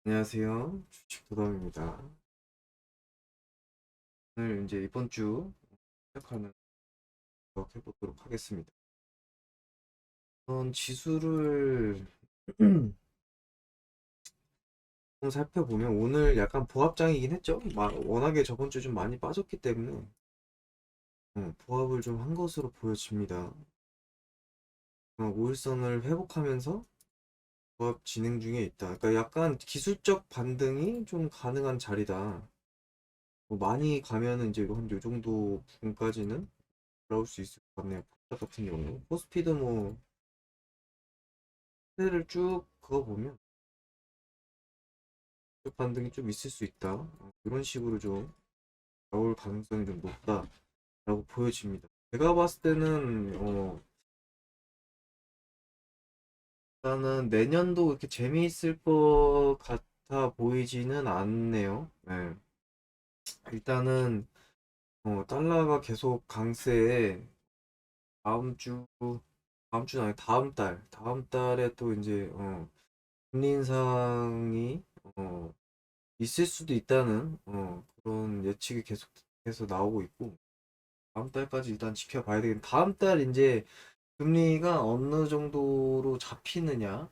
안녕하세요. 주식도담입니다. 오늘 이제 이번 주 시작하는 거 해보도록 하겠습니다. 지수를 좀 살펴보면 오늘 약간 보합장이긴 했죠. 워낙에 저번 주 좀 많이 빠졌기 때문에 보합을 좀 한 것으로 보여집니다. 5일선을 회복하면서 보합 진행 중에 있다. 그러니까 약간 기술적 반등이 좀 가능한 자리다. 뭐 많이 가면은 이제 한 요 정도 부분까지는 올라올 수 있을 것 같네요. 포스닥 같은 경우 코스피도 뭐 트레를 쭉 그어보면 쭉 반등이 좀 있을 수 있다. 이런 식으로 좀 나올 가능성이 좀 높다라고 보여집니다. 제가 봤을 때는 일단은 내년도 이렇게 재미있을 것 같아 보이지는 않네요. 네. 일단은 달러가 계속 강세에 다음 주 다음 주는 아니 다음 달에 또 이제 금리 인상이 있을 수도 있다는 그런 예측이 계속해서 나오고 있고 다음 달까지 일단 지켜봐야 되겠네. 다음 달 이제 금리가 어느 정도로 잡히느냐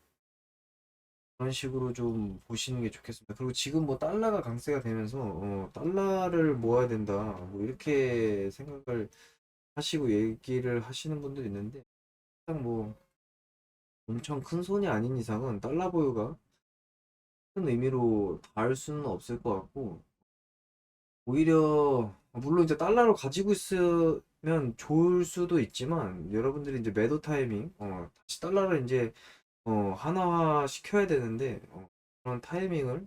그런 식으로 좀 보시는 게 좋겠습니다. 그리고 지금 뭐 달러가 강세가 되면서 달러를 모아야 된다 뭐 이렇게 생각을 하시고 얘기를 하시는 분도 있는데 딱 뭐 엄청 큰 손이 아닌 이상은 달러 보유가 큰 의미로 다할 수는 없을 것 같고 오히려 물론 이제 달러를 가지고 있으면 좋을 수도 있지만 여러분들이 이제 매도 타이밍 다시 달러를 이제 하나화 시켜야 되는데 그런 타이밍을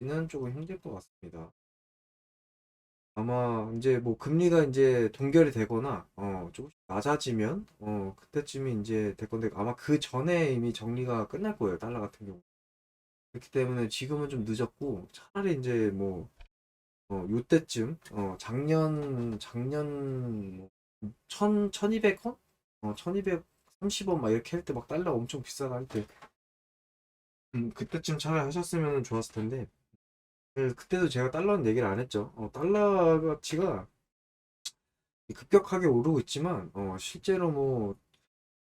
는 조금 힘들 것 같습니다. 아마 이제 뭐 금리가 이제 동결이 되거나 조금씩 낮아지면 그때쯤이 이제 될 건데 아마 그 전에 이미 정리가 끝날 거예요. 달러 같은 경우. 그렇기 때문에 지금은 좀 늦었고 차라리 이제 뭐 요때쯤 작년 뭐 1200원? 1230원 막 이렇게 할 때 막 달러 엄청 비싸다 할 때 그때쯤 차라리 하셨으면 좋았을 텐데 그때도 제가 달러는 얘기를 안 했죠. 달러 가치가 급격하게 오르고 있지만 실제로 뭐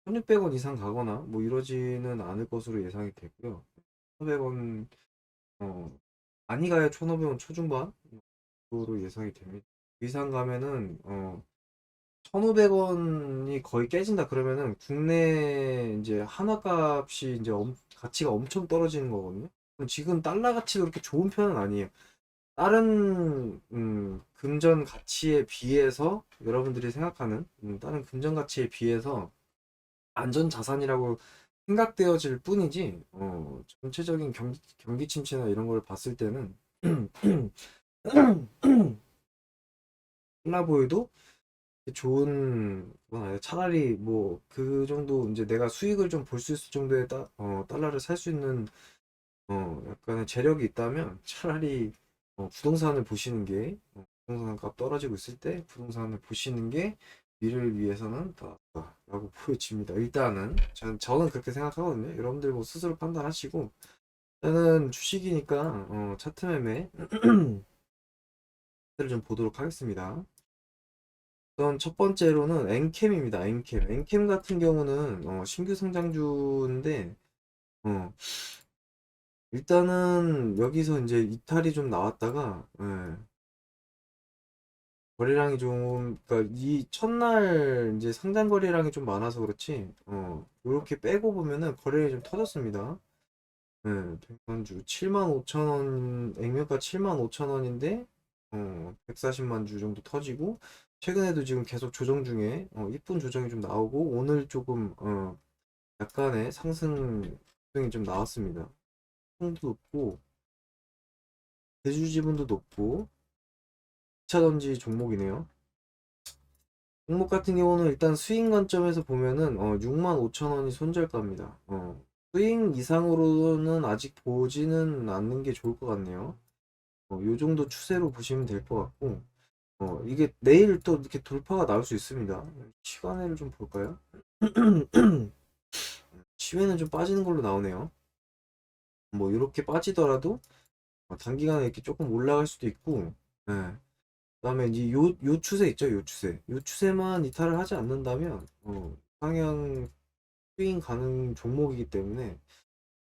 1600원 이상 가거나 뭐 이러지는 않을 것으로 예상이 되고요. 1500원 많이 가야 1500원 초중반으로 예상이 됩니다. 그 이상 가면은 1,500원이 거의 깨진다 그러면은 국내 이제 한화 값이 이제 가치가 엄청 떨어지는 거거든요. 그럼 지금 달러 가치도 그렇게 좋은 편은 아니에요. 다른 금전 가치에 비해서 여러분들이 생각하는 다른 금전 가치에 비해서 안전 자산이라고 생각되어질 뿐이지 전체적인 경기 침체나 이런 걸 봤을 때는 달러보유도 좋은 건 아니야. 차라리 뭐 그 정도 이제 내가 수익을 좀 볼 수 있을 정도의 달러를 살 수 있는 약간의 재력이 있다면 차라리 부동산을 보시는 게 부동산 값 떨어지고 있을 때 부동산을 보시는 게 미래를 위해서는 더 낫다라고 보여집니다. 일단은 저는 그렇게 생각하거든요. 여러분들 뭐 스스로 판단하시고 저는 주식이니까 차트 매매를 좀 보도록 하겠습니다. 우선 첫 번째로는 엔캠입니다. 엔캠. 엔캠 같은 경우는 신규 상장주인데 어, 일단은 여기서 이제 이탈이 좀 나왔다가 거래량이 좀 그러니까 이 첫날 이제 상장 거래량이 좀 많아서 그렇지 이렇게 빼고 보면은 거래량이 좀 터졌습니다. 예, 백만주 7만 5천 원 액면가 7만 5천 원인데 140만 주 정도 터지고 최근에도 지금 계속 조정 중에 이쁜 조정이 좀 나오고 오늘 조금 약간의 상승이 좀 나왔습니다. 상도 높고 대주 지분도 높고 2차전지 종목이네요. 종목 같은 경우는 일단 스윙 관점에서 보면은 6만 5천 원이 손절가입니다. 스윙 이상으로는 아직 보지는 않는 게 좋을 것 같네요. 요 정도 추세로 보시면 될 것 같고 이게 내일 또 이렇게 돌파가 나올 수 있습니다. 시간을 좀 볼까요? 시외는 좀 빠지는 걸로 나오네요. 뭐 이렇게 빠지더라도 단기간에 이렇게 조금 올라갈 수도 있고, 예. 그다음에 이제 요 추세 있죠, 요 추세. 요 추세만 이탈을 하지 않는다면 상향 스윙 가능 종목이기 때문에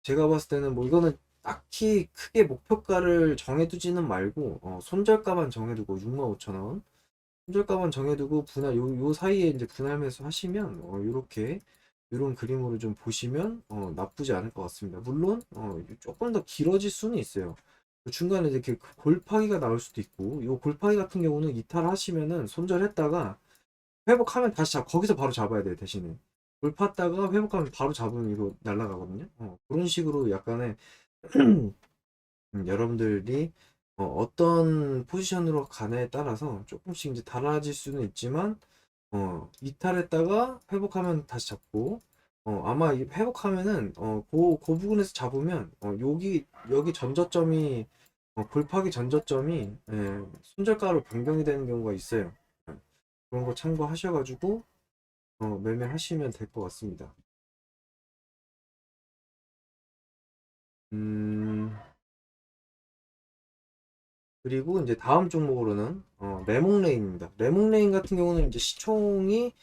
제가 봤을 때는 뭐 이거는 딱히 크게 목표가를 정해두지는 말고 손절가만 정해두고 65,000원 손절가만 정해두고 분할 요 사이에 이제 분할 매수 하시면 요렇게 요런 그림으로 좀 보시면 나쁘지 않을 것 같습니다. 물론 조금 더 길어질 수는 있어요. 그 중간에 이렇게 골파기가 나올 수도 있고 요 골파기 같은 경우는 이탈하시면은 손절했다가 회복하면 다시 거기서 바로 잡아야 돼요. 대신에 골팠다가 회복하면 바로 잡으면 이거 날아가거든요. 그런 식으로 약간의 여러분들이 어떤 포지션으로 가냐에 따라서 조금씩 이제 달라질 수는 있지만 이탈했다가 회복하면 다시 잡고 아마 회복하면은 그 부분에서 잡으면 여기 전저점이 골파기 전저점이 손절가로 변경이 되는 경우가 있어요. 예, 그런 거 참고하셔가지고 매매하시면 될 것 같습니다. 음, 그리고 이제 다음 종목으로는 레몽레인입니다. 레몽레인 같은 경우는 이제 시총이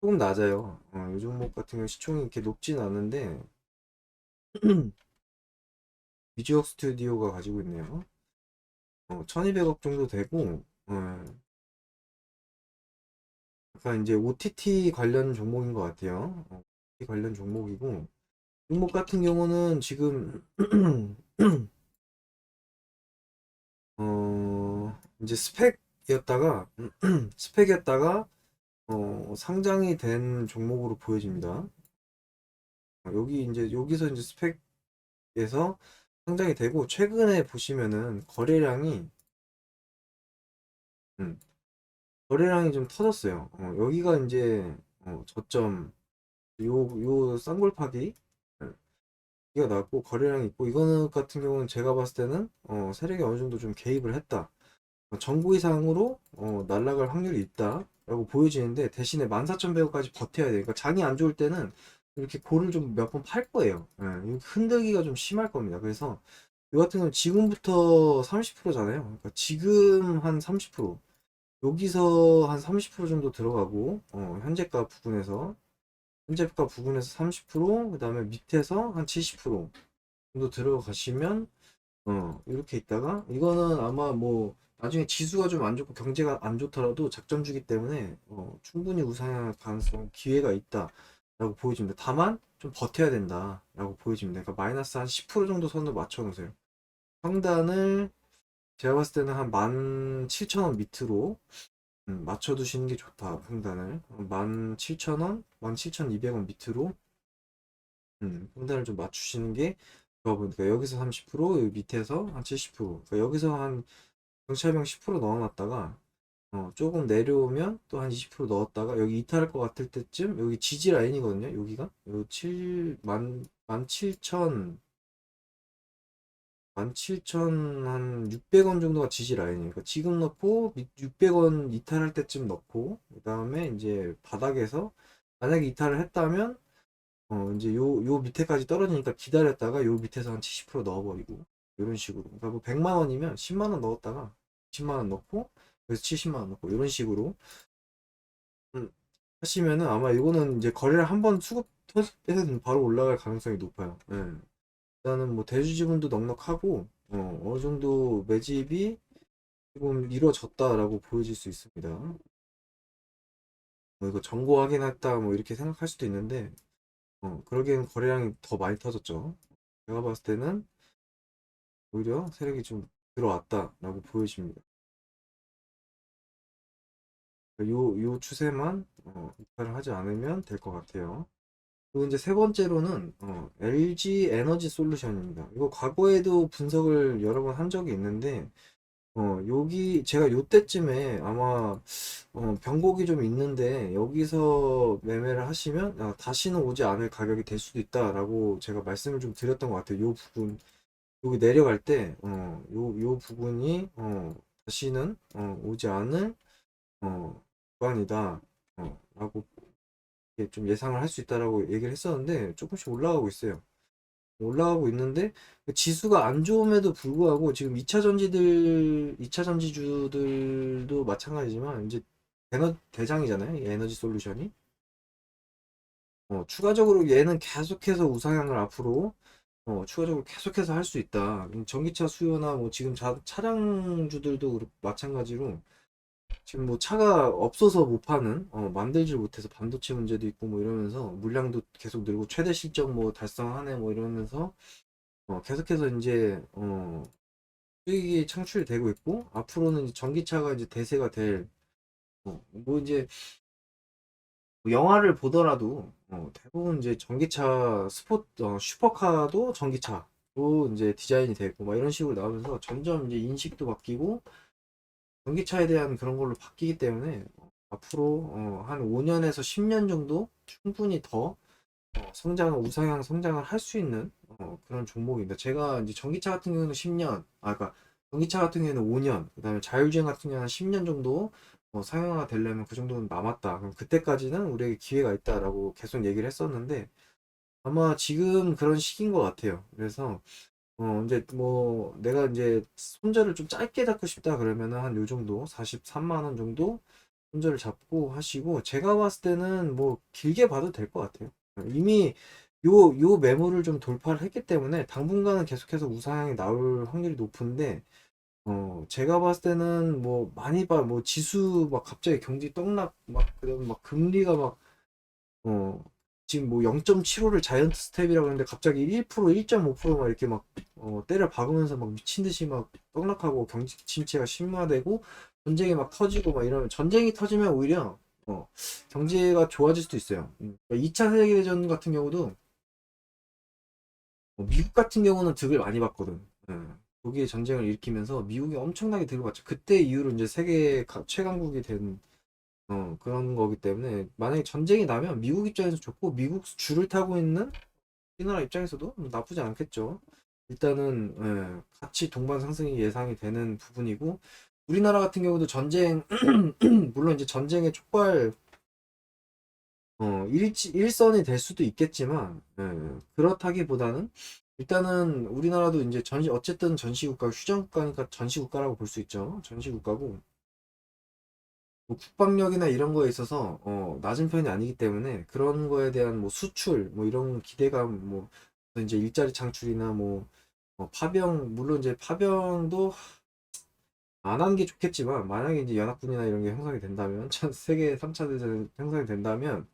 조금 낮아요. 이 종목 같은 경우 시총이 이렇게 높진 않은데 미지옥 스튜디오가 가지고 있네요. 1200억 정도 되고 약간 이제 OTT 관련 종목인 것 같아요. OTT 관련 종목이고 종목 같은 경우는 지금 이제 스펙이었다가 스펙이었다가 상장이 된 종목으로 보여집니다. 여기 이제 여기서 이제 스펙에서 상장이 되고 최근에 보시면은 음, 거래량이 좀 터졌어요. 여기가 이제 저점 요 쌍골파기 이가 나왔고 거래량이 있고 이거는 같은 경우는 제가 봤을 때는 세력이 어느 정도 좀 개입을 했다. 정고 이상으로 날아갈 확률이 있다라고 보여지는데 대신에 14,100원까지 버텨야 돼요. 그러니까 장이 안 좋을 때는 이렇게 고를 좀 몇 번 팔 거예요. 흔들기가 좀 심할 겁니다. 그래서 이 같은 경우는 지금부터 30%잖아요. 그러니까 지금 한 30%, 여기서 한 30% 정도 들어가고 현재가 부근에서 30%, 그다음에 밑에서 한 70% 정도 들어가시면 이렇게 있다가 이거는 아마 뭐 나중에 지수가 좀 안 좋고 경제가 안 좋더라도 작전주기 때문에 충분히 우상향할 가능성 기회가 있다라고 보여집니다. 다만 좀 버텨야 된다라고 보여집니다. 그러니까 마이너스 한 10% 정도 선을 맞춰 놓으세요. 상단을 제가 봤을 때는 한 17,000원 밑으로 맞춰 두시는 게 좋다. 상단을 17,000원, 17,200원 밑으로 상단을 좀 맞추시는 게 좋아 보니까 여기서 30%, 여기 밑에서 한 70%. 그러니까 여기서 한 경찰병 10% 넣어놨다가 조금 내려오면 또 한 20% 넣었다가 여기 이탈할 것 같을 때쯤 여기 지지 라인이거든요. 여기가 요 17,000 한 600원 정도가 지지 라인이에요. 그러니까 지금 넣고 600원 이탈할 때쯤 넣고 그 다음에 이제 바닥에서 만약에 이탈을 했다면 이제 요 밑에까지 떨어지니까 기다렸다가 요 밑에서 한 70% 넣어버리고 이런 식으로. 그러니까 뭐 100만 원이면 10만 원 넣었다가 10만 원 넣고 그래서 70만 원 넣고 이런 식으로 음, 하시면은 아마 이거는 이제 거래를 한번 수급 터질 때는 바로 올라갈 가능성이 높아요. 예. 일단은 뭐 대주주분도 넉넉하고 어느 정도 매집이 조금 이루어졌다라고 보여질 수 있습니다. 뭐 이거 정보 확인했다 뭐 이렇게 생각할 수도 있는데 그러기엔 거래량이 더 많이 터졌죠. 제가 봤을 때는 오히려 세력이 좀 들어왔다라고 보여집니다. 요 추세만 이탈을 하지 않으면 될 것 같아요. 그리고 이제 세 번째로는 LG 에너지 솔루션입니다. 이거 과거에도 분석을 여러 번 한 적이 있는데 여기 제가 요때쯤에 아마 변곡이 좀 있는데 여기서 매매를 하시면 다시는 오지 않을 가격이 될 수도 있다라고 제가 말씀을 좀 드렸던 것 같아요. 요 부분 여기 내려갈 때 요 부분이 다시는 오지 않을 구간이다 라고 이렇게 좀 예상을 할 수 있다라고 얘기를 했었는데 조금씩 올라가고 있어요. 올라가고 있는데 그 지수가 안 좋음에도 불구하고 지금 2차 전지주들도 마찬가지지만 이제 대장이잖아요. 이 에너지 솔루션이. 추가적으로 얘는 계속해서 우상향을 앞으로 추가적으로 계속해서 할 수 있다. 전기차 수요나 뭐 지금 차량주들도 마찬가지로 지금 뭐 차가 없어서 못 파는, 만들질 못해서 반도체 문제도 있고 뭐 이러면서 물량도 계속 늘고 최대 실적 뭐 달성하네 뭐 이러면서 계속해서 이제 수익이 창출이 되고 있고 앞으로는 이제 전기차가 이제 대세가 될 뭐 이제 뭐 영화를 보더라도 대부분 이제 전기차 슈퍼카도 전기차로 이제 디자인이 되고 막 이런 식으로 나오면서 점점 이제 인식도 바뀌고 전기차에 대한 그런 걸로 바뀌기 때문에 앞으로 한 5년에서 10년 정도 충분히 더 우상향 성장을 할 수 있는 그런 종목입니다. 제가 이제 전기차 같은 경우는 10년, 그러니까 전기차 같은 경우에는 5년, 그다음에 자율주행 같은 경우는 10년 정도 상용화가 되려면 그 정도는 남았다. 그럼 그때까지는 우리에게 기회가 있다라고 계속 얘기를 했었는데 아마 지금 그런 시기인 것 같아요. 그래서 이제 뭐 내가 이제 손절을 좀 짧게 잡고 싶다 그러면은 한 요 정도 43만 원 정도 손절을 잡고 하시고 제가 봤을 때는 뭐 길게 봐도 될 것 같아요. 이미 요 매물을 좀 돌파를 했기 때문에 당분간은 계속해서 우상향이 나올 확률이 높은데 제가 봤을 때는 뭐 많이 뭐 지수 막 갑자기 경기 떡락 막 그다음 막 금리가 막 어, 지금 뭐 0.75를 자이언트 스텝이라고 하는데 갑자기 1%, 1.5%막 이렇게 막 때려 박으면서 막 미친 듯이 막 떡락하고 경기 침체가 심화되고 전쟁이 막 터지고 막 이러면 전쟁이 터지면 오히려 경제가 좋아질 수도 있어요. 2차 세계대전 같은 경우도 미국 같은 경우는 득을 많이 봤거든. 예. 독일이 전쟁을 일으키면서 미국이 엄청나게 득을 봤죠. 그때 이후로 이제 세계 최강국이 된 그런 거기 때문에 만약에 전쟁이 나면 미국 입장에서 좋고 미국 줄을 타고 있는 우리나라 입장에서도 나쁘지 않겠죠. 일단은 같이 동반 상승이 예상이 되는 부분이고 우리나라 같은 경우도 전쟁 물론 이제 전쟁의 촉발 일선이 될 수도 있겠지만 그렇다기보다는 일단은 우리나라도 이제 어쨌든 전시국가 휴전국가니까 전시국가라고 볼 수 있죠. 전시국가고 뭐 국방력이나 이런 거에 있어서 낮은 편이 아니기 때문에 그런 거에 대한 뭐 수출 뭐 이런 기대감 뭐 이제 일자리 창출이나 뭐 파병 물론 이제 파병도 안 하는 게 좋겠지만 만약에 이제 연합군이나 이런 게 형성이 된다면 세계 3차 대전 형성이 된다면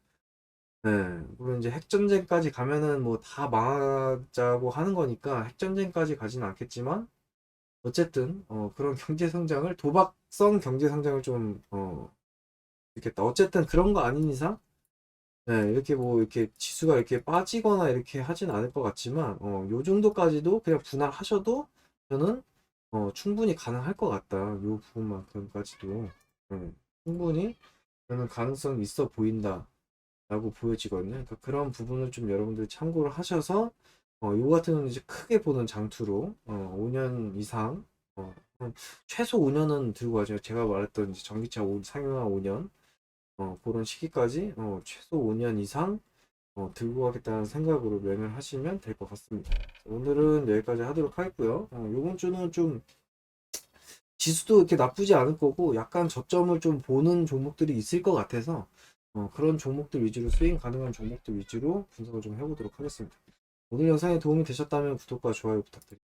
네, 물론 이제 핵전쟁까지 가면은 뭐 다 망하자고 하는 거니까 핵전쟁까지 가지는 않겠지만 어쨌든 그런 경제 성장을 도박성 경제 성장을 좀 있겠다. 어쨌든 그런 거 아닌 이상, 네, 이렇게 뭐, 이렇게 지수가 이렇게 빠지거나 이렇게 하진 않을 것 같지만, 요 정도까지도 그냥 분할하셔도 저는, 충분히 가능할 것 같다. 요 부분만큼까지도. 충분히 저는 가능성이 있어 보인다. 라고 보여지거든요. 그러니까 그런 부분을 좀 여러분들이 참고를 하셔서, 요 같은 경우는 이제 크게 보는 장투로, 5년 이상, 최소 5년은 들고 가죠. 제가 말했던 이제 전기차 상용화 5년, 그런 시기까지 최소 5년 이상 들고 가겠다는 생각으로 매매를 하시면 될 것 같습니다. 오늘은 여기까지 하도록 하겠고요. 이번 주는 좀 지수도 이렇게 나쁘지 않을 거고 약간 저점을 좀 보는 종목들이 있을 것 같아서 그런 종목들 위주로 스윙 가능한 종목들 위주로 분석을 좀 해보도록 하겠습니다. 오늘 영상이 도움이 되셨다면 구독과 좋아요 부탁드립니다.